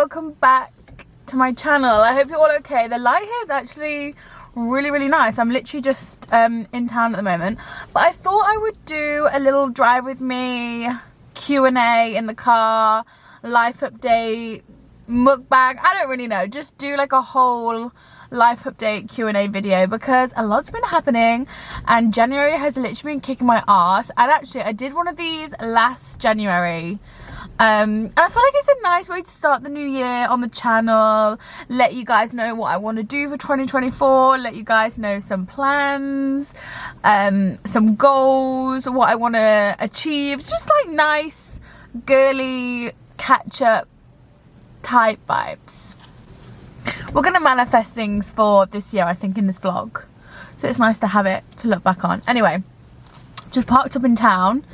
welcome back to my channel. I hope you're all okay. The light here is actually really nice. I'm literally just in town at the moment, but I thought I would do a little drive with me, Q&A in the car, life update, mukbang, I don't really know, just do like a whole life update Q&A video because a lot's been happening and January has literally been kicking my ass. And actually I did one of these last January and I feel like it's a nice way to start the new year on the channel, let you guys know what I want to do for 2024, let you guys know some plans, some goals, what I want to achieve. It's just like nice girly catch up type vibes. We're gonna manifest things for this year, I think, in this vlog, so it's nice to have it to look back on. Anyway, just parked up in town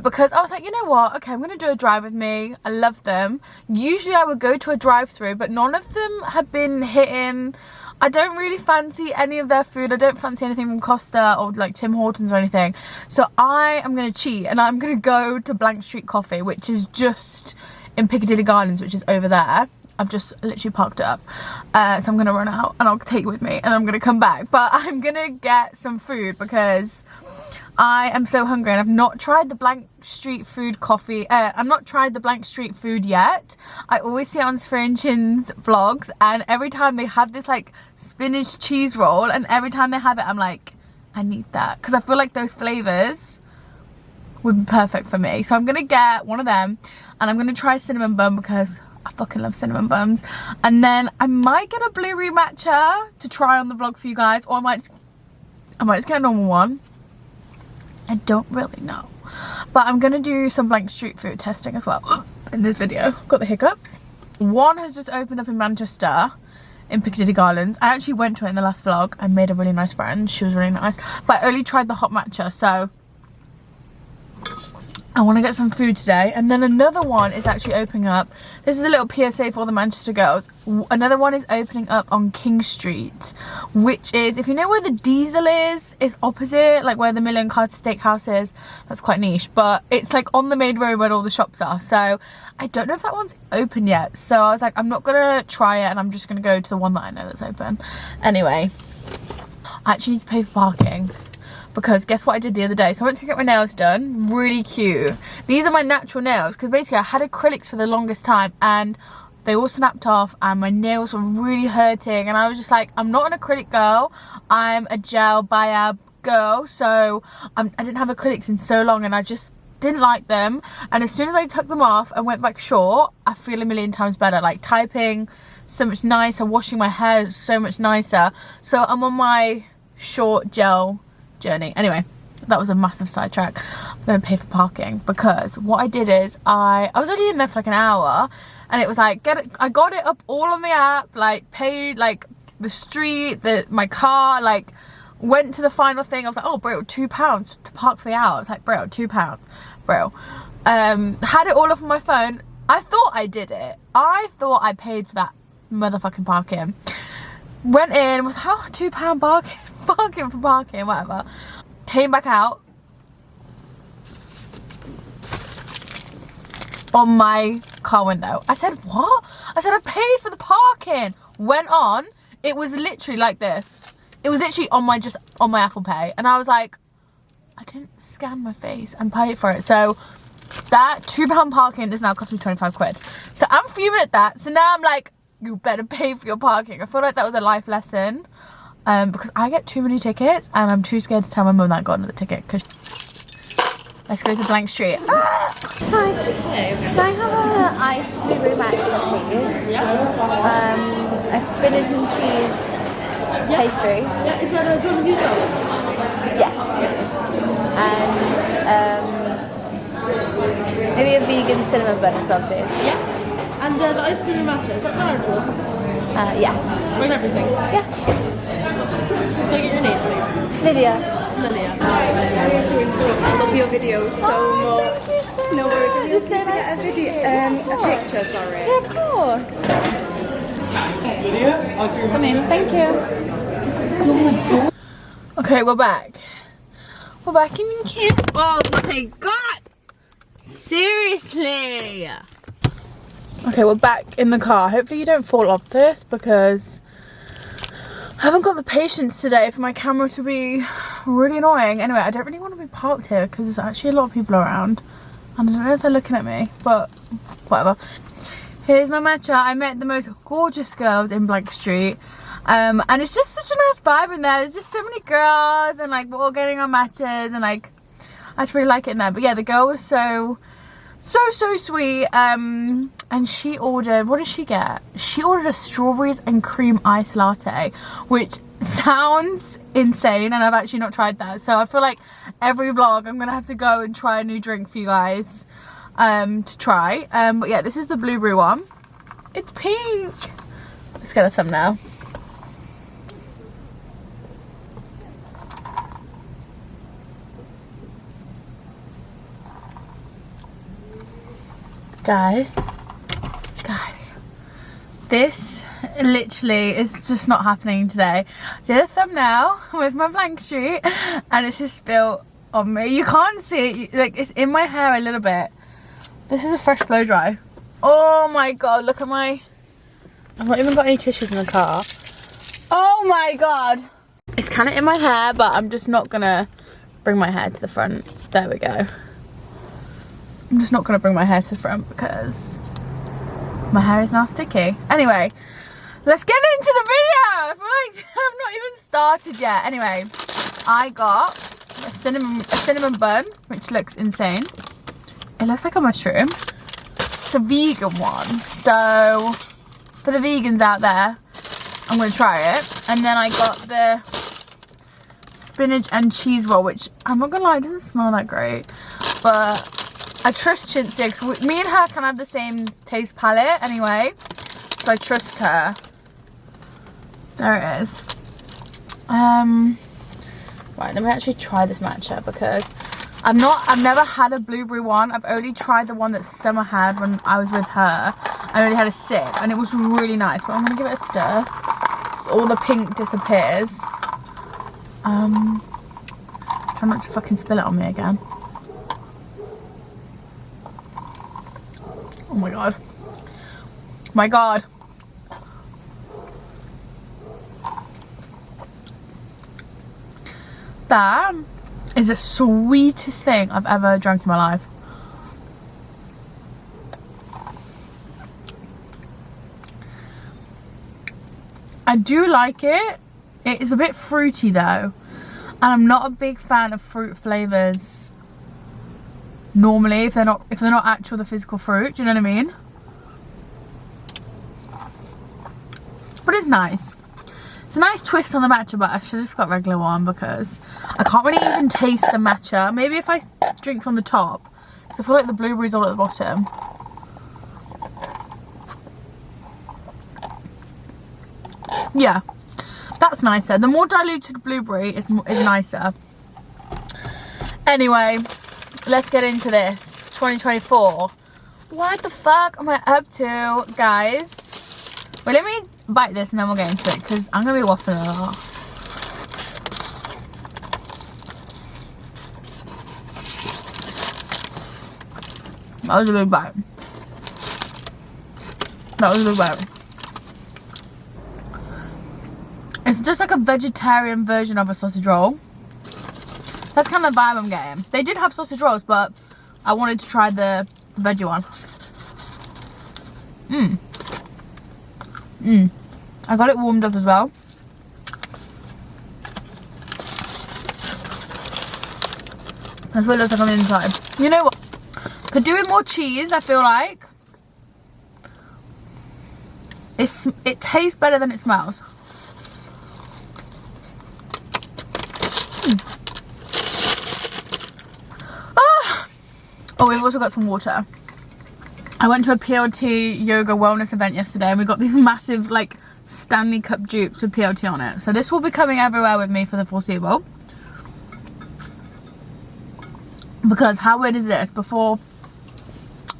because I was like, you know what, okay, I'm gonna do a drive with me. I love them. Usually I would go to a drive-through, but none of them have been hitting. I don't really fancy any of their food. I don't fancy anything from Costa or like Tim Hortons or anything, so I am gonna cheat and I'm gonna go to Blank Street Coffee, which is just in Piccadilly Gardens, which is over there. I've just literally parked it up, so I'm gonna run out and I'll take it with me and I'm gonna come back, but I'm gonna get some food because I am so hungry and I've not tried the Blank Street food coffee. I've not tried the Blank Street food yet. I always see it on Sphere and Chin's vlogs, and every time they have this like spinach cheese roll, and every time they have it I'm like, I need that, because I feel like those flavors would be perfect for me. So I'm gonna get one of them and I'm gonna try cinnamon bun because I fucking love cinnamon buns, and then I might get a blueberry matcha to try on the vlog for you guys, or I might just get a normal one. I don't really know, but I'm gonna do some Blank Street food testing as well in this video. Got the hiccups. One has just opened up in Manchester in Piccadilly Gardens. I actually went to it in the last vlog. I made a really nice friend. She was really nice, but I only tried the hot matcha, so I want to get some food today. And then another one is actually opening up. This is a little PSA for all the Manchester girls. Another one is opening up on King Street, which is, if you know where the Diesel is, it's opposite like where the Million Card Steakhouse is. That's quite niche, but it's like on the main road where all the shops are. So I don't know if that one's open yet, so I was like, I'm not gonna try it and I'm just gonna go to the one that I know that's open. Anyway, I actually need to pay for parking, because guess what I did the other day? So I went to get my nails done. Really cute. These are my natural nails, because basically I had acrylics for the longest time and they all snapped off and my nails were really hurting, and I was just like, I'm not an acrylic girl, I'm a gel biab girl. So I didn't have acrylics in so long and I just didn't like them, and as soon as I took them off and went back short, I feel a million times better. Like typing so much nicer, washing my hair so much nicer. So I'm on my short gel journey. Anyway, that was a massive sidetrack. I'm gonna pay for parking because what I did is I was only in there for like an hour, and it was like, I got it up all on the app, like paid like the street, my car, like went to the final thing. I was like, oh bro, £2 to park for the hour. I was like, bro, £2, bro. Had it all up on my phone. I thought I did it. I thought I paid for that motherfucking parking. Went in, was like, oh, £2 parking for parking, whatever. Came back out on my car window. I said, what? I said, I paid for the parking. Went on, it was literally like this. It was literally on my Apple Pay, and I was like, I didn't scan my face and pay for it. So that £2 parking has now cost me 25 quid. So I'm fuming at that. So now I'm like, you better pay for your parking. I feel like that was a life lesson, because I get too many tickets and I'm too scared to tell my mum that I got another ticket. Let's go to Blank Street. Ah! Hi. Can I have an iced blueberry matcha, please? Yeah. A spinach and cheese pastry. Yeah, is that a Baylis-Zullo? Yes, please. And maybe a vegan cinnamon bun as well, please. Yeah. And the ice cream matcha, is that palatable? Yeah. With everything? Yeah. Can I get your name, please? Lydia. Lilia. I love your video so much. No worries. I'm just going to get a picture, sorry. Yeah, of course. Lydia, Come in. Thank you. Okay, we're back. We're back in camp. Oh my god! Seriously! Okay, we're back in the car. Hopefully you don't fall off this because I haven't got the patience today for my camera to be really annoying. Anyway, I don't really want to be parked here because there's actually a lot of people around. And I don't know if they're looking at me, but whatever. Here's my matcha. I met the most gorgeous girls in Blank Street. And it's just such a nice vibe in there. There's just so many girls and like we're all getting our matchas and like I just really like it in there. But yeah, the girl was so sweet. And she ordered, what did she get? She ordered a strawberries and cream iced latte, which sounds insane, and I've actually not tried that. So I feel like every vlog I'm gonna have to go and try a new drink for you guys to try. But yeah, this is the blueberry one. It's pink. Let's get a thumbnail. Guys, this literally is just not happening today. I did a thumbnail with my Blank Street and it's just spilled on me. You can't see it, like it's in my hair a little bit. This is a fresh blow dry. Oh my god, look at my, I've not even got any tissues in the car. Oh my god. It's kind of in my hair, but I'm just not gonna bring my hair to the front. There we go. I'm just not going to bring my hair to the front because my hair is now sticky. Anyway, let's get into the video. I feel like I've not even started yet. Anyway, I got a cinnamon bun, which looks insane. It looks like a mushroom. It's a vegan one. So, for the vegans out there, I'm going to try it. And then I got the spinach and cheese roll, which I'm not going to lie, it doesn't smell that great. But I trust Chintzia because me and her can have the same taste palette anyway, so I trust her. There it is. Right, let me actually try this matcha because I've never had a blueberry one. I've only tried the one that Summer had when I was with her. I only had a sip and it was really nice, but I'm gonna give it a stir so all the pink disappears. Try not to fucking spill it on me again. Oh my god. My god. That is the sweetest thing I've ever drunk in my life. I do like it. It is a bit fruity though. And I'm not a big fan of fruit flavours. Normally, if they're not actual the physical fruit, do you know what I mean? But it's nice. It's a nice twist on the matcha, but I should have just got regular one because I can't really even taste the matcha. Maybe if I drink from the top, because I feel like the blueberry's all at the bottom. Yeah, that's nicer. The more diluted blueberry is nicer. Anyway, let's get into this. 2024. What the fuck am I up to, guys? Well, let me bite this and then we'll get into it because I'm gonna be waffling a lot. That was a big bite. That was a big bite. It's just like a vegetarian version of a sausage roll. That's kind of the vibe I'm getting. They did have sausage rolls, but I wanted to try the veggie one. I got it warmed up as well. That's what it looks like on the inside. You know what? Could do with more cheese, I feel like. It tastes better than it smells. Oh, we've also got some water. I went to a PLT yoga wellness event yesterday and we got these massive like Stanley Cup dupes with PLT on it. So this will be coming everywhere with me for the foreseeable. Because how weird is this? Before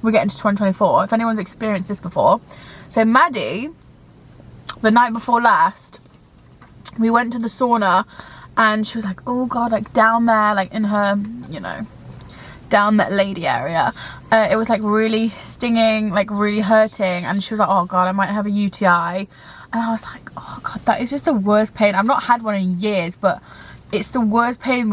we get into 2024, if anyone's experienced this before. So Maddie, the night before last, we went to the sauna and she was like, oh god, like down there, like in her, you know, down that lady area. It was like really stinging, like really hurting, and she was like, oh god, I might have a UTI. And I was like, oh god, that is just the worst pain. I've not had one in years, but it's the worst pain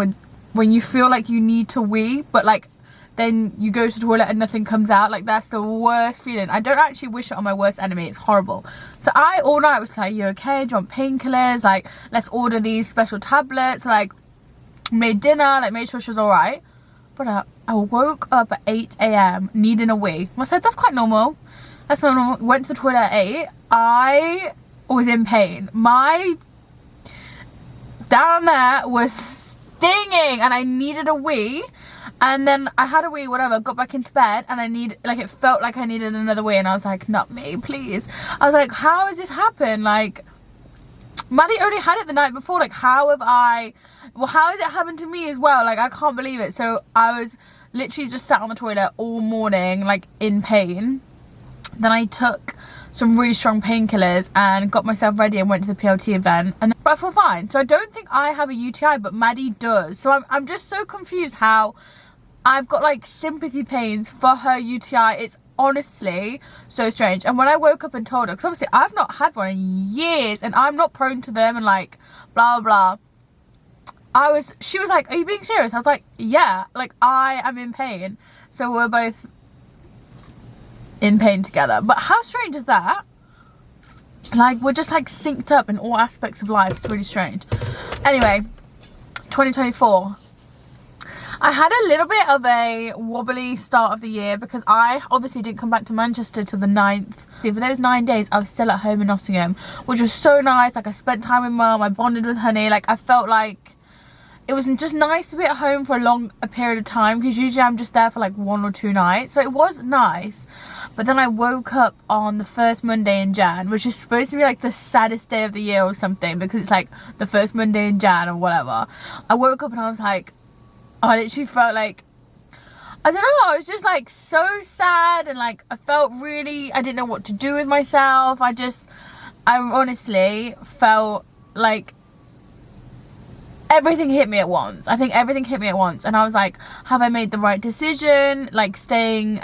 when you feel like you need to wee, but like then you go to the toilet and nothing comes out. Like, that's the worst feeling. I don't actually wish it on my worst enemy. It's horrible. So I all night was like, you okay? Do you want painkillers? Like, let's order these special tablets. Like, made dinner, like made sure she was all right. But I woke up at 8 a.m. needing a wee. I said, that's quite normal. That's not normal. Went to the toilet at 8. I was in pain. My down there was stinging and I needed a wee. And then I had a wee, whatever, got back into bed, and it felt like I needed another wee, and I was like, not me, please. I was like, how has this happened? Like, Maddie only had it the night before. Like, how has it happened to me as well? Like, I can't believe it. So I was literally just sat on the toilet all morning, like, in pain. Then I took some really strong painkillers and got myself ready and went to the PLT event, but I feel fine. So I don't think I have a UTI, but Maddie does. So I'm just so confused how I've got like sympathy pains for her UTI. It's honestly so strange. And when I woke up and told her, because obviously I've not had one in years and I'm not prone to them and like blah blah blah, she was like, are you being serious? I was like, yeah, like I am in pain. So we're both in pain together. But how strange is that? Like, we're just like synced up in all aspects of life. It's really strange. Anyway, 2024. I had a little bit of a wobbly start of the year because I obviously didn't come back to Manchester till the 9th. For those 9 days, I was still at home in Nottingham, which was so nice. Like, I spent time with Mum, I bonded with Honey. Like, I felt like it was just nice to be at home for a period of time, because usually I'm just there for like 1 or 2 nights. So it was nice. But then I woke up on the first Monday in Jan, which is supposed to be like the saddest day of the year or something, because it's like the first Monday in Jan or whatever. I woke up and I was like, I literally felt like, I don't know, I was just like so sad, and like I felt really, I didn't know what to do with myself. I honestly felt like everything hit me at once. I think everything hit me at once, and I was like, have I made the right decision? Like staying,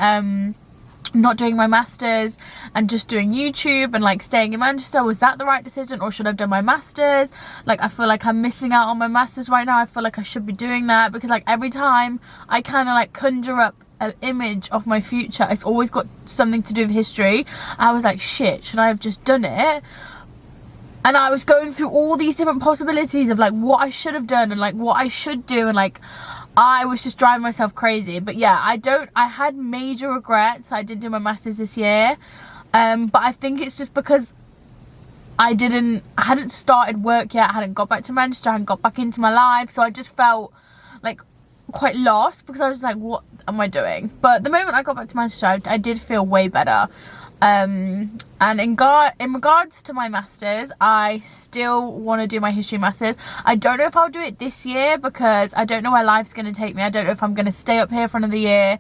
not doing my masters and just doing YouTube and like staying in Manchester, was that the right decision, or should I have done my masters? Like, I feel like I'm missing out on my masters right now. I feel like I should be doing that, because like every time I kind of like conjure up an image of my future, it's always got something to do with history. I was like, shit, should I have just done it? And I was going through all these different possibilities of like what I should have done and like what I should do, and like I was just driving myself crazy. But yeah, I had major regrets I didn't do my masters this year, but I think it's just because I hadn't started work yet, I hadn't got back to Manchester, I hadn't got back into my life, so I just felt like quite lost, because I was like, what am I doing? But the moment I got back to Manchester, I did feel way better. And in regards to my masters, I still want to do my history masters. I don't know if I'll do it this year, because I don't know where life's going to take me. I don't know if I'm going to stay up here for another year.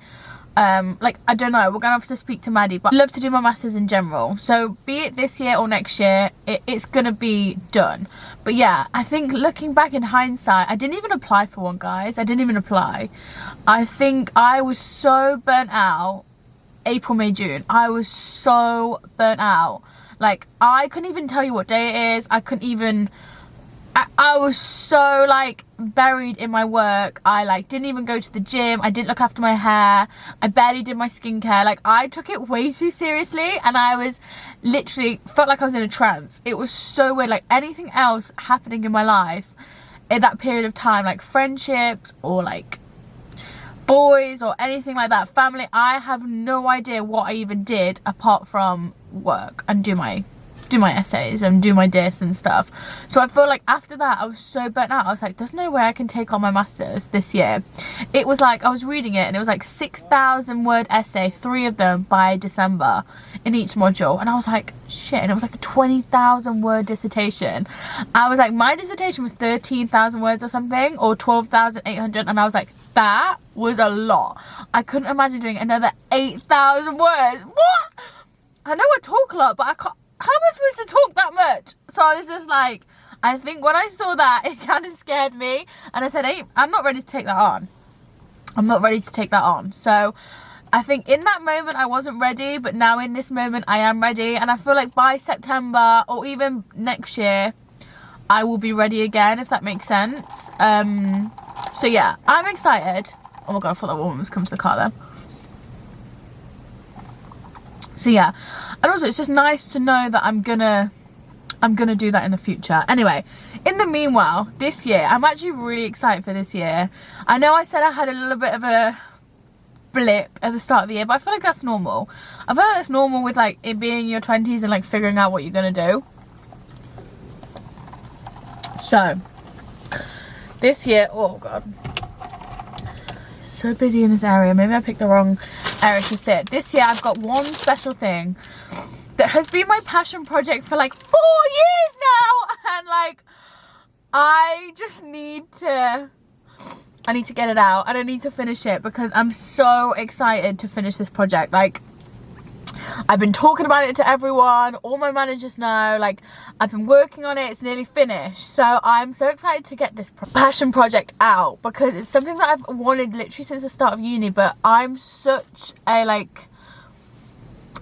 Like, I don't know, we're gonna have to speak to Maddie, but I'd love to do my masters in general. So be it this year or next year, it's gonna be done. But yeah, I think looking back in hindsight, I didn't even apply for one, guys. I didn't even apply. I think I was so burnt out. April, May, June, I was so burnt out. Like, I couldn't even tell you what day it is. I was so like buried in my work. I like didn't even go to the gym. I didn't look after my hair. I barely did my skincare. Like, I took it way too seriously, and I was literally felt like I was in a trance. It was so weird. Like, anything else happening in my life in that period of time, like friendships or like boys or anything like that, family, I have no idea what I even did apart from work and do my essays and do my dis and stuff. So I feel like after that I was so burnt out. I was like, there's no way I can take on my masters this year. It was like, I was reading it and it was like 6,000 word essay, 3 of them by December in each module, and I was like, shit. And it was like a 20,000 word dissertation. I was like, my dissertation was 13,000 words or something, or 12,800, and I was like, that was a lot. I couldn't imagine doing another 8,000 words. What? I know I talk a lot, but I can't. How am I supposed to talk that much? So I was just like, I think when I saw that, it kind of scared me, and I said, hey, I'm not ready to take that on. I'm not ready to take that on. So I think in that moment I wasn't ready, but now in this moment I am ready, and I feel like by September or even next year I will be ready again, if that makes sense. So yeah, I'm excited. Oh my god, I thought that woman was coming to the car then. So yeah, and also it's just nice to know that I'm gonna do that in the future. Anyway, in the meanwhile, this year, I'm actually really excited for this year. I know I said I had a little bit of a blip at the start of the year, but I feel like that's normal. I feel like that's normal with like it being your 20s and like figuring out what you're gonna do. So this year, oh god, so busy in this area. Maybe I picked the wrong area to sit. This year I've got one special thing that has been my passion project for like 4 years now, and like I just need to get it out, and I need to finish it because I'm so excited to finish this project. Like, I've been talking about it to everyone, all my managers know, like I've been working on it, it's nearly finished. So I'm so excited to get this passion project out because it's something that I've wanted literally since the start of uni, but I'm such a like,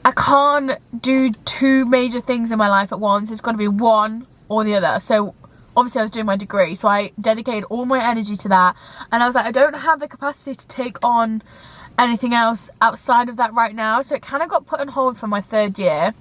I can't do two major things in my life at once. It's got to be one or the other. So obviously I was doing my degree, so I dedicated all my energy to that, and I was like, I don't have the capacity to take on anything else outside of that right now. So it kind of got put on hold for my 3rd year,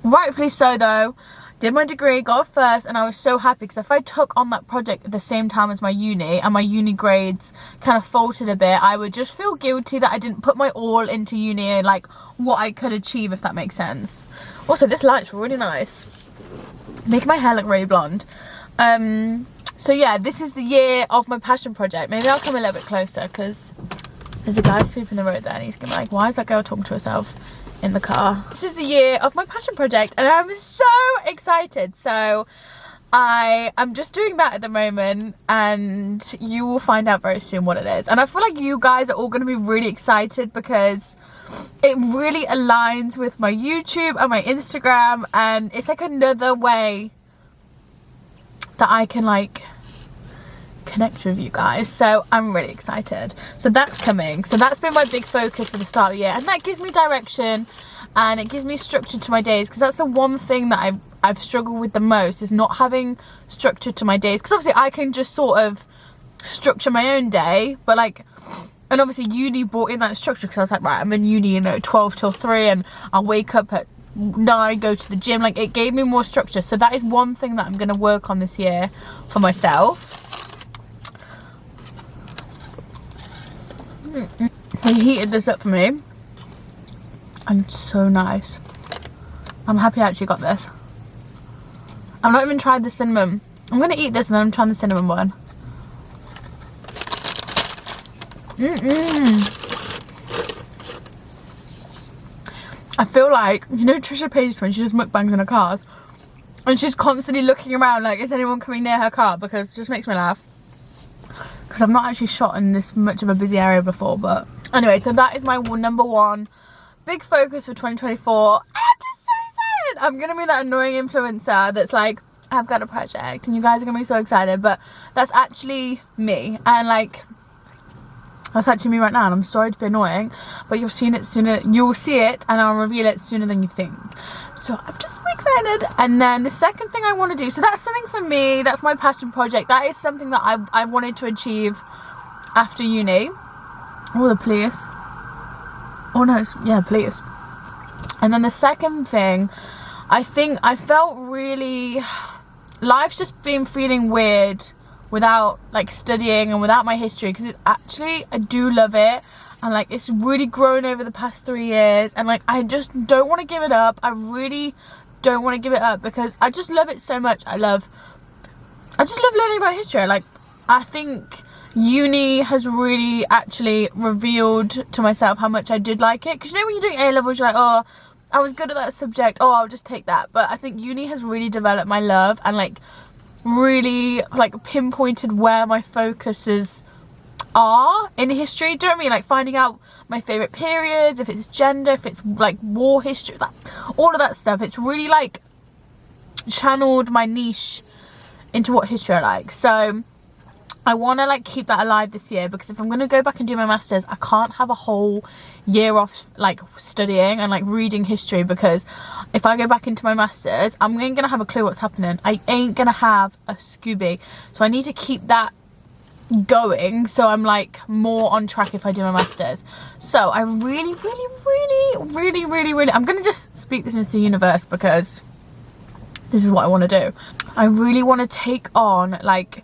rightfully so though. Did my degree, got a first, and I was so happy because if I took on that project at the same time as my uni and my uni grades kind of faltered a bit, I would just feel guilty that I didn't put my all into uni and like what I could achieve, if that makes sense. Also, this light's really nice, making my hair look really blonde. So yeah, this is the year of my passion project. Maybe I'll come a little bit closer because there's a guy sweeping the road there and he's gonna be like, why is that girl talking to herself in the car? This is the year of my passion project and I'm so excited. So I'm just doing that at the moment, and you will find out very soon what it is. And I feel like you guys are all going to be really excited because it really aligns with my YouTube and my Instagram, and it's like another way that I can like connect with you guys. So I'm really excited. So that's coming. So that's been my big focus for the start of the year, and that gives me direction and it gives me structure to my days, because that's the one thing that I've struggled with the most, is not having structure to my days. Because obviously I can just sort of structure my own day, but like, and obviously uni brought in that structure because I was like, right, I'm in uni, you know, 12 till 3 and I'll wake up at 9, go to the gym. Like, it gave me more structure. So that is one thing that I'm going to work on this year for myself. He heated this up for me and it's so nice. I'm happy I actually got this. I've not even tried the cinnamon. I'm going to eat this and then I'm trying the cinnamon one. I feel like, you know, Trisha Paytas when she does mukbangs in her cars and she's constantly looking around like, is anyone coming near her car? Because it just makes me laugh. Because I've not actually shot in this much of a busy area before. But anyway, so that is my number one big focus for 2024. I'm just so excited. I'm going to be that annoying influencer that's like, I've got a project and you guys are going to be so excited. But that's actually me. And like, that's actually me right now, and I'm sorry to be annoying, but you've seen it sooner. You'll see it, and I'll reveal it sooner than you think. So I'm just so excited. And then the second thing I want to do, so that's something for me. That's my passion project. That is something that I wanted to achieve after uni. Oh, the police. Oh no, yeah, police. And then the second thing, I think I felt really, life's just been feeling weird without like studying and without my history, because actually I do love it, and like it's really grown over the past 3 years, and like I just don't want to give it up. I really don't want to give it up because I just love it so much. I just love learning about history. Like, I think uni has really actually revealed to myself how much I did like it, because you know when you're doing A-levels you're like, oh, I was good at that subject, oh, I'll just take that. But I think uni has really developed my love and like really like pinpointed where my focuses are in history. Do you know what I mean? Like finding out my favorite periods, if it's gender, if it's like war history, that, all of that stuff. It's really like channeled my niche into what history I like. So I want to like keep that alive this year, because if I'm going to go back and do my masters, I can't have a whole year off like studying and like reading history, because if I go back into my masters, I'm going to have a clue what's happening. I ain't going to have a Scooby. So I need to keep that going, so I'm like more on track if I do my masters. So I really I'm going to just speak this into the universe, because this is what I want to do. I really want to take on like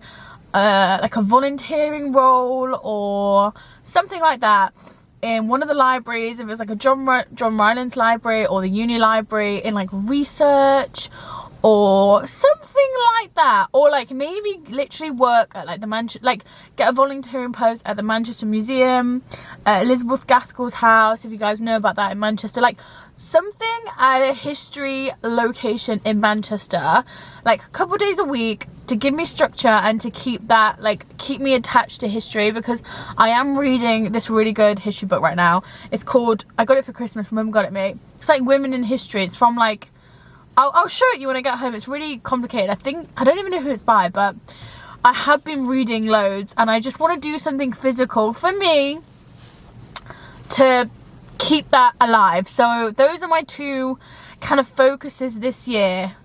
a volunteering role or something like that in one of the libraries, if it's like a John Rylands library or the uni library, in like research or something like that, or like maybe literally work at like the like get a volunteering post at the Manchester Museum, Elizabeth Gaskell's house, if you guys know about that in Manchester, like something at a history location in Manchester, like a couple days a week, to give me structure and to keep that, like keep me attached to history, because I am reading this really good history book right now. It's called, I got it for Christmas, Mum got it me. It's like Women in History. It's from like, I'll show it you when I get home. It's really complicated. I don't even know who it's by, but I have been reading loads, and I just want to do something physical for me to keep that alive. So those are my two kind of focuses this year.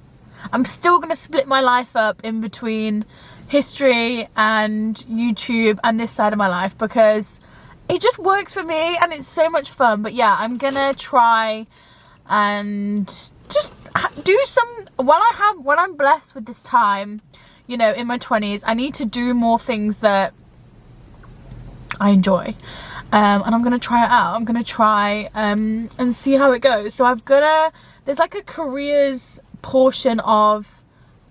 I'm still going to split my life up in between history and YouTube and this side of my life, because it just works for me and it's so much fun. But yeah, I'm going to try and just do some, when I'm blessed with this time, you know, in my 20s, I need to do more things that I enjoy. And I'm going to try it out. I'm going to try and see how it goes. So there's like a careers portion of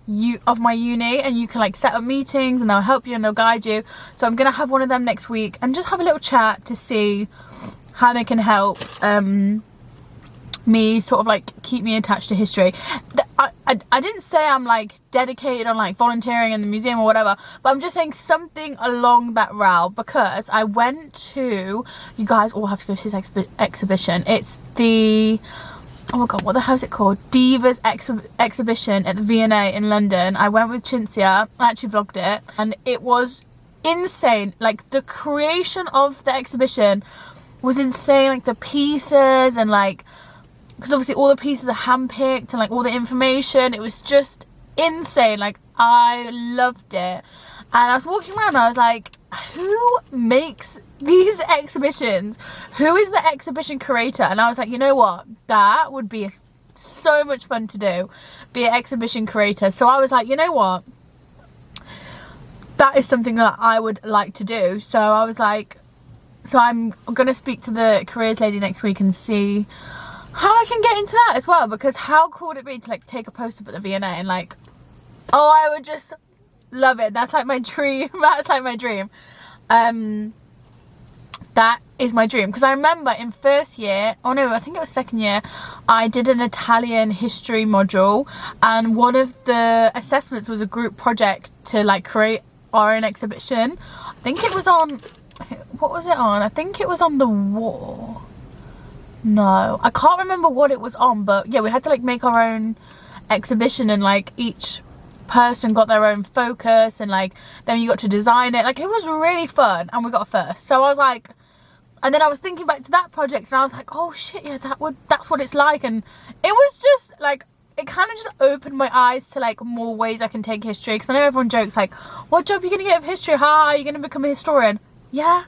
my uni, and you can like set up meetings and they'll help you and they'll guide you. So I'm going to have one of them next week and just have a little chat to see how they can help me sort of like keep me attached to history. I didn't say I'm like dedicated on like volunteering in the museum or whatever, but I'm just saying something along that route, because I went to, you guys all have to go to this exhibition. It's the, oh my god, what the hell is it called? Divas exhibition at the V&A in London. I went with Cinzia, I actually vlogged it, and it was insane. Like the creation of the exhibition was insane, like the pieces, and like, because obviously all the pieces are handpicked and like all the information, it was just insane. Like I loved it. And I was walking around and I was like, who makes these exhibitions? Who is the exhibition curator? And I was like, you know what, that would be so much fun to do, be an exhibition curator. So I was like, you know what, that is something that I would like to do. So I was like, so I'm gonna speak to the careers lady next week and see how I can get into that as well, because how cool would it be to like take a post up at the V&A and like, oh, I would just love it. That's like my dream. That's like my dream. That is my dream, because I remember in first year, oh no, I think it was second year, I did an Italian history module, and one of the assessments was a group project to like create our own exhibition. I think it was on, what was it on? I think it was on the war. No, I can't remember what it was on, but yeah, we had to like make our own exhibition, and like each person got their own focus, and like then you got to design it. Like it was really fun, and we got a first. So I was like, and then I was thinking back to that project, and I was like, oh shit, yeah, that's what it's like. And it was just like, it kind of just opened my eyes to like more ways I can take history, because I know everyone jokes like, what job are you gonna get of history? Ha, are you gonna become a historian? Yeah,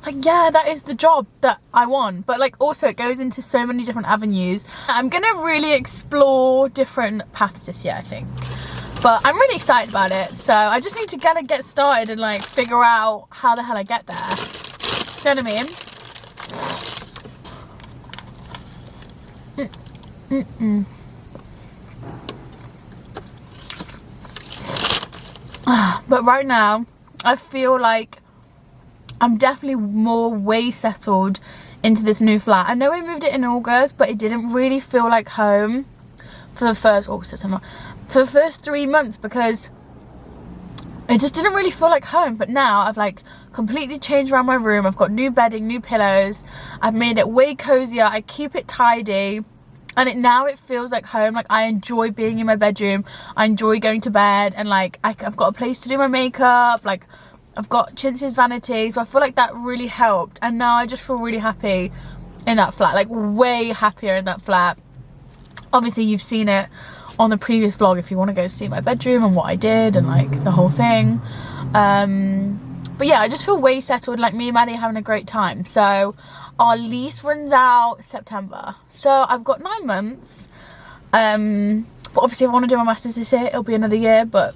like yeah, that is the job that I want. But like also it goes into so many different avenues. I'm gonna really explore different paths this year, I think, but I'm really excited about it. So I just need to kind of get started and like figure out how the hell I get there. You know what I mean? But right now I feel like I'm definitely way settled into this new flat. I know we moved it in August, but it didn't really feel like home for the first, September, for the first 3 months, because it just didn't really feel like home. But now I've like completely changed around my room. I've got new bedding, new pillows. I've made it way cozier. I keep it tidy, and now it feels like home. Like I enjoy being in my bedroom. I enjoy going to bed, and like I've got a place to do my makeup. Like I've got Chintz's vanity, so I feel like that really helped, and now I just feel really happy in that flat, like way happier in that flat. Obviously you've seen it on the previous vlog if you want to go see my bedroom and what I did and like the whole thing. But yeah, I just feel way settled, like me and Maddie are having a great time. So our lease runs out September, so I've got 9 months. But obviously if I want to do my masters this year, it'll be another year, but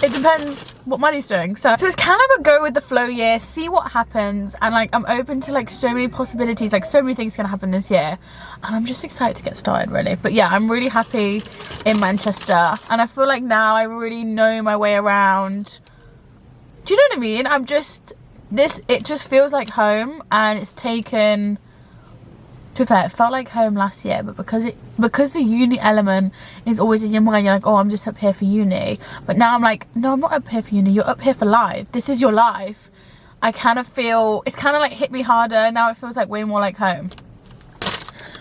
it depends what Maddie's doing. So it's kind of a go with the flow year, see what happens, and like I'm open to like so many possibilities, like so many things can happen this year, and I'm just excited to get started really. But yeah, I'm really happy in Manchester, and I feel like now I really know my way around. Do you know what I mean? It just feels like home, and it's taken, to be fair, it felt like home last year, but because the uni element is always in your mind, you're like, oh, I'm just up here for uni. But now I'm like, no, I'm not up here for uni, you're up here for life. This is your life. I kind of feel, it's kind of like hit me harder. Now it feels like way more like home.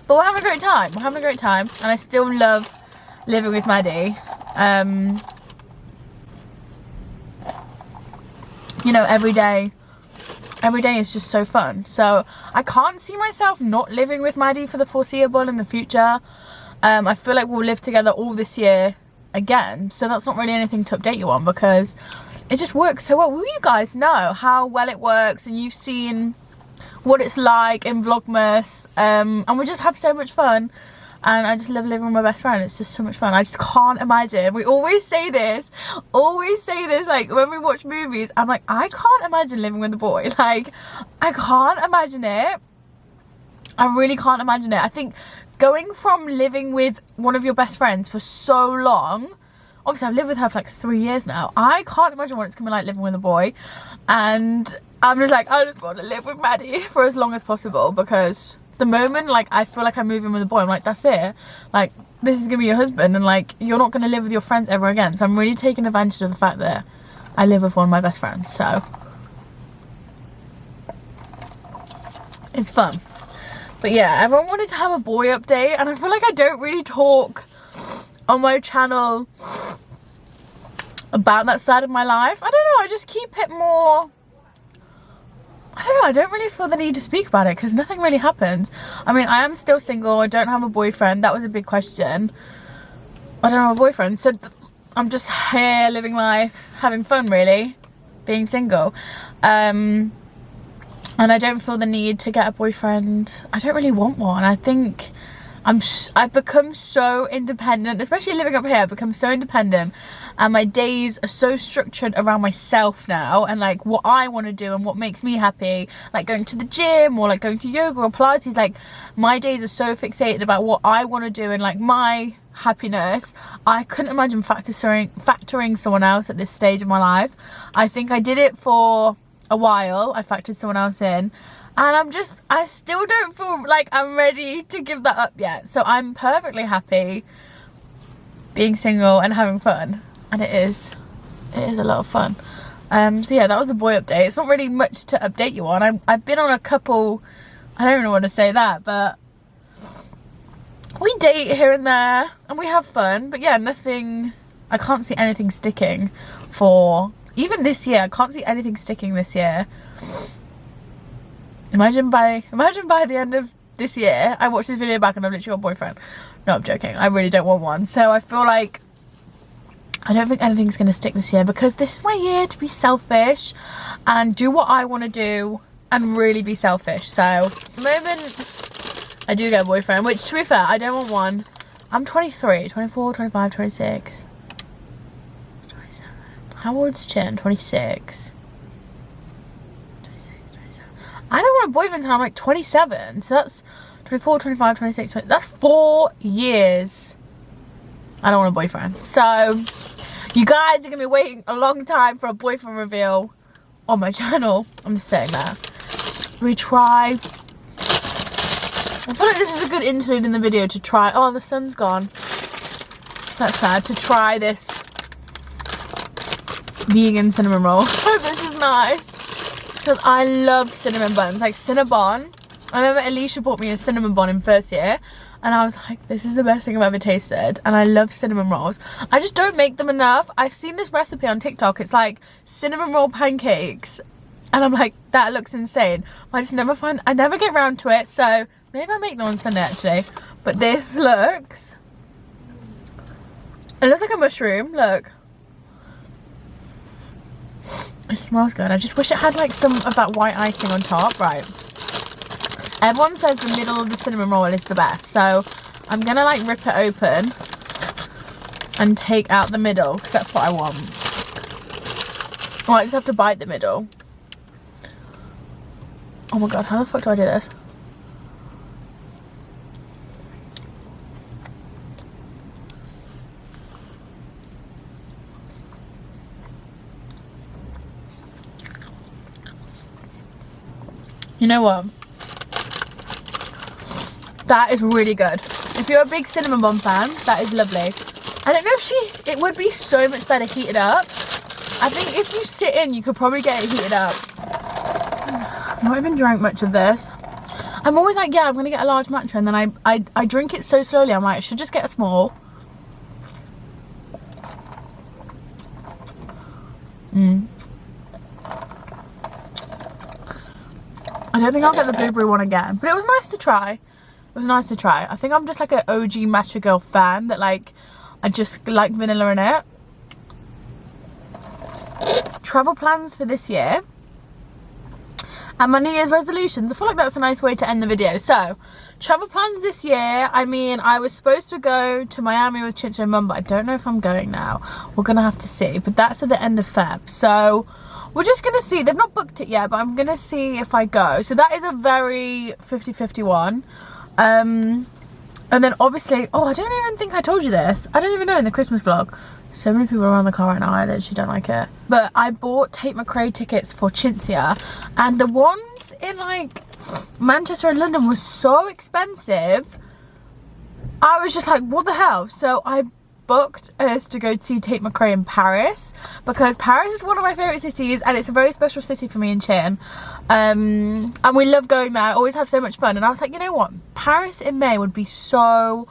But we're having a great time. We're having a great time. And I still love living with Maddie. You know, every day is just so fun. So I can't see myself not living with Maddie for the foreseeable in the future. I feel like we'll live together all this year again, so that's not really anything to update you on because it just works so well. Will you guys know how well it works, and you've seen what it's like in Vlogmas, and we just have so much fun. And I just love living with my best friend. It's just so much fun. I just can't imagine. We always say this, like when we watch movies, I'm like, I can't imagine living with a boy. Like, I can't imagine it. I really can't imagine it. I think going from living with one of your best friends for so long, obviously I've lived with her for like 3 years now. I can't imagine what it's gonna be like living with a boy. And I'm just like, I just want to live with Maddie for as long as possible, because the moment like I feel like I'm moving with a boy, I'm like, that's it, like this is gonna be your husband, and like you're not gonna live with your friends ever again. So I'm really taking advantage of the fact that I live with one of my best friends, so it's fun. But yeah, everyone wanted to have a boy update, and I feel like I don't really talk on my channel about that side of my life. I don't know, I just keep it more, I don't know, I don't really feel the need to speak about it because nothing really happens. I mean, I am still single, I don't have a boyfriend. That was a big question. I don't have a boyfriend, so I'm just here living life, having fun really, being single. And I don't feel the need to get a boyfriend. I don't really want one. I think I've become so independent, especially living up here. I've become so independent, and my days are so structured around myself now, and like what I want to do and what makes me happy, like going to the gym or like going to yoga or Pilates. Like my days are so fixated about what I want to do and like my happiness. I couldn't imagine factoring someone else at this stage of my life. I think I did it for a while. I factored someone else in, and I still don't feel like I'm ready to give that up yet. So I'm perfectly happy being single and having fun, and it is a lot of fun. So yeah, that was a boy update. It's not really much to update you on. I've been on a couple, I don't even want to say that, but we date here and there and we have fun. But yeah, nothing, I can't see anything sticking for even this year. I can't see anything sticking this year. Imagine by the end of this year, I watched this video back and I've literally got a boyfriend. No, I'm joking. I really don't want one. So I feel like I don't think anything's going to stick this year, because this is my year to be selfish and do what I want to do and really be selfish. So the moment I do get a boyfriend, which to be fair, I don't want one. I'm 23, 24, 25, 26. 27. How old's Chin? 26. 26, 27. I don't want a boyfriend until I'm like 27. So that's 24, 25, 26, 20. That's 4 years. I don't want a boyfriend. So you guys are going to be waiting a long time for a boyfriend reveal on my channel. I'm just saying that. We try. I feel like this is a good interlude in the video to try. Oh, the sun's gone. That's sad. To try this vegan cinnamon roll. This is nice, because I love cinnamon buns, like Cinnabon. I remember Alicia bought me a cinnamon bun in first year, and I was like, this is the best thing I've ever tasted. And I love cinnamon rolls. I just don't make them enough. I've seen this recipe on TikTok. It's like cinnamon roll pancakes, and I'm like, that looks insane. I just never I never get around to it, so maybe I'll make them on Sunday actually. But this looks, it looks like a mushroom, look. It smells good. I just wish it had like some of that white icing on top. Right. Everyone says the middle of the cinnamon roll is the best. So I'm going to like rip it open and take out the middle because that's what I want. Oh, I just have to bite the middle. Oh my god, how the fuck do I do this? You know what? That is really good. If you're a big cinnamon bun fan, that is lovely. I don't know if it would be so much better heated up. I think if you sit in, you could probably get it heated up. I've not even drank much of this. I'm always like, yeah, I'm gonna get a large matcha, and then I drink it so slowly, I'm like, I should just get a small. I don't think I'll get the blueberry one again, but it was nice to try. It was nice to try. I think I'm just like an OG matcha girl fan that like, I just like vanilla in it. Travel plans for this year and my New Year's resolutions. I feel like that's a nice way to end the video. So, travel plans this year. I mean, I was supposed to go to Miami with Chinsa and Mum, but I don't know if I'm going now. We're gonna have to see. But that's at the end of Feb. So, we're just gonna see. They've not booked it yet, but I'm gonna see if I go. So that is a very 50-50 one. And then obviously, oh, I don't even think I told you this. I don't even know in the Christmas vlog. So many people around the car right now, I literally don't like it. But I bought Tate McRae tickets for Cinzia, and the ones in like Manchester and London were so expensive. I was just like, what the hell? So I booked us to go see Tate McRae in Paris, because Paris is one of my favourite cities and it's a very special city for me and Chin. And we love going there, always have so much fun. And I was like, you know what? Paris in May would be so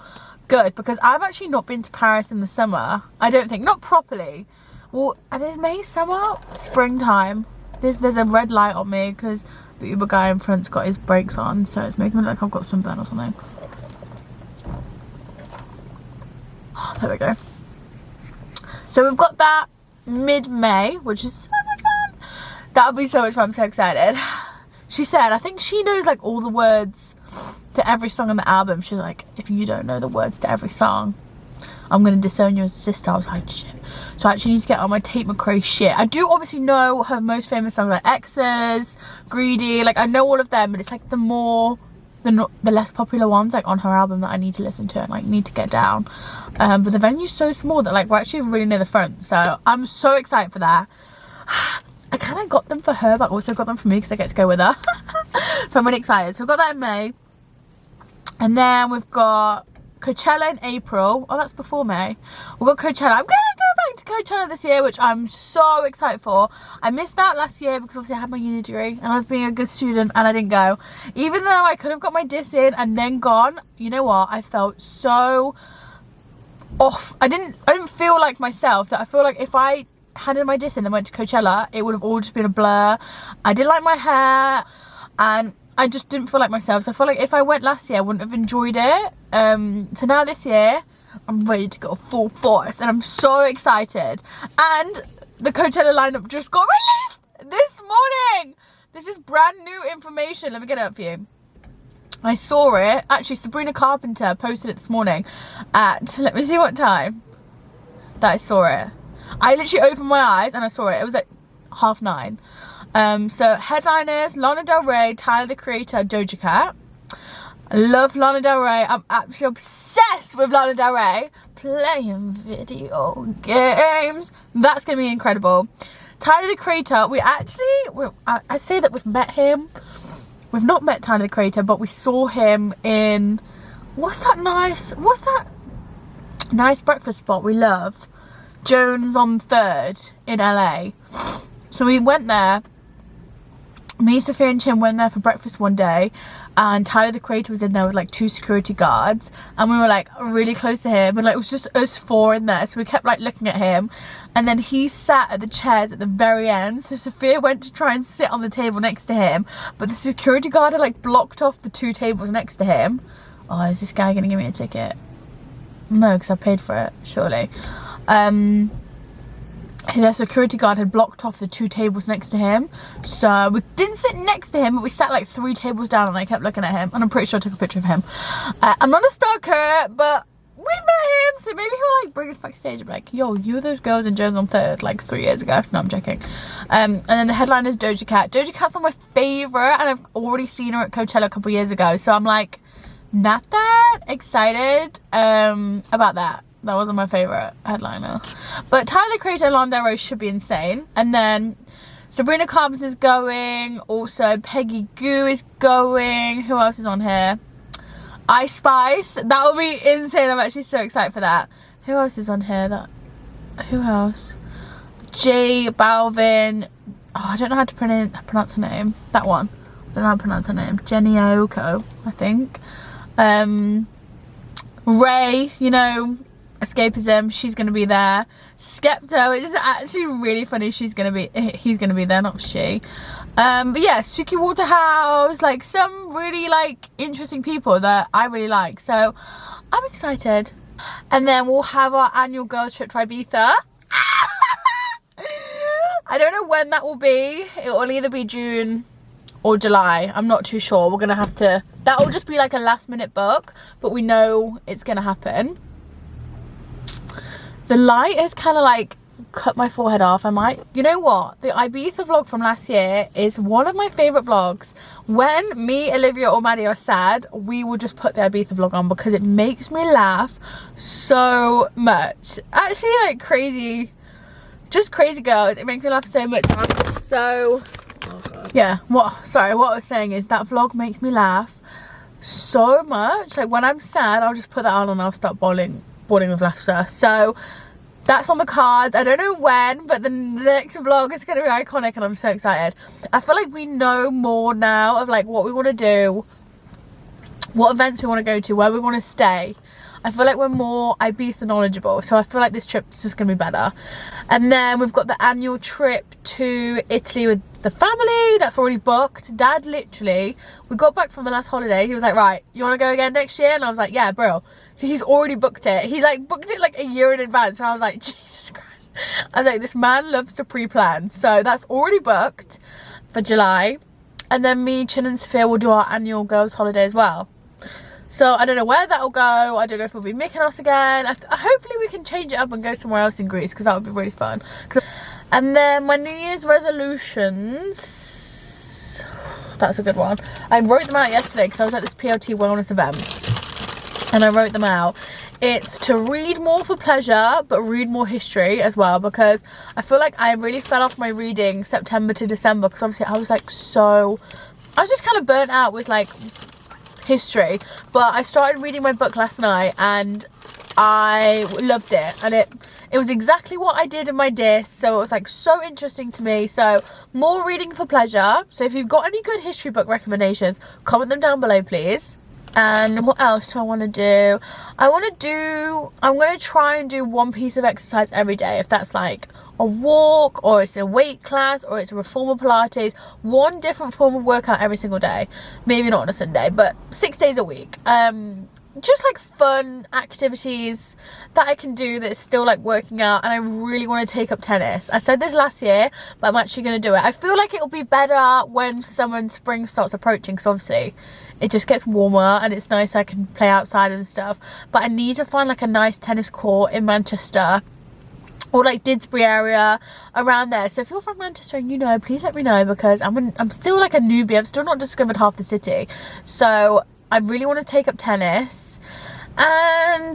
good, because I've actually not been to Paris in the summer. I don't think, not properly. Well, and is May summer? Springtime. There's a red light on me because the Uber guy in front's got his brakes on, so it's making me look like I've got sunburn or something. Oh, there we go. So we've got that mid-May, which is so much fun. That'll be so much fun. I'm so excited. She said, I think she knows like all the words to every song on the album. She's like, if you don't know the words to every song, I'm gonna disown you as a sister. I was like, shit. So I actually need to get on my Tate McRae shit. I do obviously know her most famous songs like Exes, Greedy, like I know all of them, but it's like the less popular ones like on her album that I need to listen to and like need to get down. But the venue's so small that like we're actually really near the front, so I'm so excited for that. I kind of got them for her, but also got them for me because I get to go with her. So I'm really excited. So we've got that in May, and then we've got Coachella in April. Oh, that's before May. We've got Coachella. I'm gonna go back to Coachella this year, which I'm so excited for. I missed out last year because obviously I had my uni degree and I was being a good student and I didn't go. Even though I could have got my diss in and then gone, you know what? I felt so off. I didn't feel like myself. That I feel like if I handed my diss in and went to Coachella, it would have all just been a blur. I didn't like my hair and I just didn't feel like myself. So I feel like if I went last year, I wouldn't have enjoyed it. So now this year, I'm ready to go full force and I'm so excited. And the Coachella lineup just got released this morning. This is brand new information. Let me get it up for you. I saw it. Actually, Sabrina Carpenter posted it this morning at, let me see what time that I saw it. I literally opened my eyes and I saw it. It was at 9:30. So headliners, Lana Del Rey, Tyler the Creator, Doja Cat. I love Lana Del Rey. I'm actually obsessed with Lana Del Rey. Playing video games. That's going to be incredible. Tyler the Creator, I say that we've met him. We've not met Tyler the Creator, but we saw him in, what's that nice breakfast spot we love? Jones on 3rd in LA. So we went there. Me, Sophia and Chin went there for breakfast one day and Tyler the Creator was in there with like 2 security guards, and we were like really close to him, and like it was just us 4 in there, so we kept like looking at him, and then he sat at the chairs at the very end, so Sophia went to try and sit on the table next to him, but the security guard had like blocked off the 2 tables next to him. Oh, is this guy gonna give me a ticket? No, because I paid for it, surely. The security guard had blocked off the 2 tables next to him, so we didn't sit next to him, but we sat like 3 tables down, and I kept looking at him, and I'm pretty sure I took a picture of him. I'm not a stalker, but we met him, so maybe he'll like bring us backstage and be like, yo, you were those girls in Jones on 3rd like 3 years ago. No, I'm joking. And then the headline is Doja Cat. Doja Cat's not my favourite, and I've already seen her at Coachella a couple years ago, so I'm like not that excited about that. That wasn't my favourite headliner. But Tyler the Creator and Lana Rose should be insane. And then Sabrina Carpenter's going. Also Peggy Goo is going. Who else is on here? Ice Spice. That will be insane. I'm actually so excited for that. Who else is on here? Who else? J Balvin. Oh, I don't know how to pronounce her name. That one. I don't know how to pronounce her name. Jenny Aoko, I think. Ray, you know, Escapism, she's gonna be there. Skepta, which is actually really funny, he's gonna be there, not she. But yeah, Suki Waterhouse, like some really like interesting people that I really like, so I'm excited. And then we'll have our annual girls trip to Ibiza. I don't know when that will be. It will either be June or July, I'm not too sure. We're gonna have to, that will just be like a last minute book, but we know it's gonna happen. The light has kind of like cut my forehead off. You know what? The Ibiza vlog from last year is one of my favourite vlogs. When me, Olivia or Maddie are sad, we will just put the Ibiza vlog on because it makes me laugh so much. Actually, like crazy, just crazy girls. It makes me laugh so much. I'm so, yeah, what I was saying is that vlog makes me laugh so much. Like when I'm sad, I'll just put that on and I'll start bawling with laughter. So that's on the cards. I don't know when, but the next vlog is going to be iconic, and I'm so excited. I feel like we know more now of like what we want to do, what events we want to go to, where we want to stay. I feel like we're more Ibiza knowledgeable, so I feel like this trip is just going to be better. And then we've got the annual trip to Italy with the family. That's already booked. Dad literally, we got back from the last holiday, he was like, right, you want to go again next year? And I was like, yeah, bro. So he's already booked it. He's like booked it like a year in advance, and I was like, Jesus Christ. I was like, this man loves to pre-plan. So that's already booked for July. And then me, Chin and Sophia will do our annual girls holiday as well. So I don't know where that'll go. I don't know if we'll be Mykonos again. Hopefully we can change it up and go somewhere else in Greece, because that would be really fun. And then my New Year's resolutions, that's a good one. I wrote them out yesterday because I was at this PLT wellness event, and I wrote them out. It's to read more for pleasure, but read more history as well, because I feel like I really fell off my reading September to December, because obviously I was just kind of burnt out with like history. But I started reading my book last night and I loved it, and it was exactly what I did in my disc, so it was like so interesting to me. So more reading for pleasure. So if you've got any good history book recommendations, comment them down below, please. And what else do I want to do? I'm going to try and do one piece of exercise every day. If that's like a walk, or it's a weight class, or it's a reformer Pilates, one different form of workout every single day. Maybe not on a Sunday, but 6 days a week. Just like fun activities that I can do that's still like working out. And I really want to take up tennis. I said this last year, but I'm actually going to do it. I feel like it'll be better when spring starts approaching, because obviously it just gets warmer and it's nice, I can play outside and stuff. But I need to find like a nice tennis court in Manchester, or like Didsbury area, around there. So if you're from Manchester and you know, please let me know, because I'm still like a newbie. I've still not discovered half the city. So I really want to take up tennis. And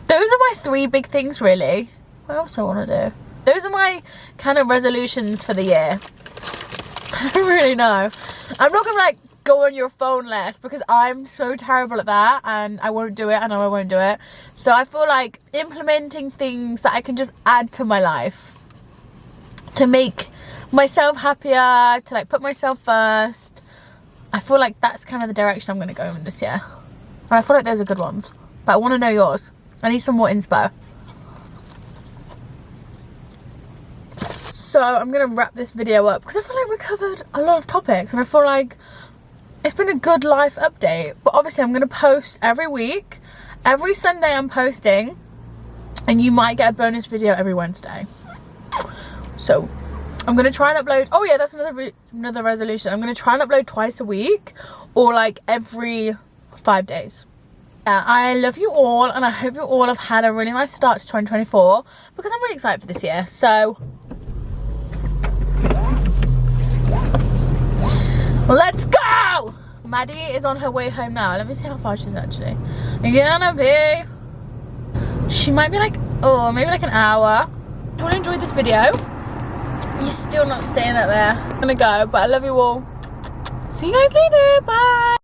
those are my 3 big things really. What else I want to do? Those are my kind of resolutions for the year. I don't really know. I'm not gonna like go on your phone less, because I'm so terrible at that, and I won't do it. I know I won't do it. So I feel like implementing things that I can just add to my life to make myself happier, to like put myself first. I feel like that's kind of the direction I'm going to go in this year. And I feel like those are good ones. But I want to know yours. I need some more inspo. So I'm going to wrap this video up because I feel like we covered a lot of topics. And I feel like it's been a good life update. But obviously I'm going to post every week. Every Sunday I'm posting. And you might get a bonus video every Wednesday. So I'm going to try and upload. Oh yeah, that's another resolution. I'm going to try and upload twice a week. Or like every 5 days. I love you all, and I hope you all have had a really nice start to 2024 because I'm really excited for this year. So let's go! Maddie is on her way home now. Let me see how far she's actually gonna be. She might be like, oh, maybe like an hour. If you want to enjoy this video, you're still not staying up there. I'm gonna go, but I love you all. See you guys later. Bye.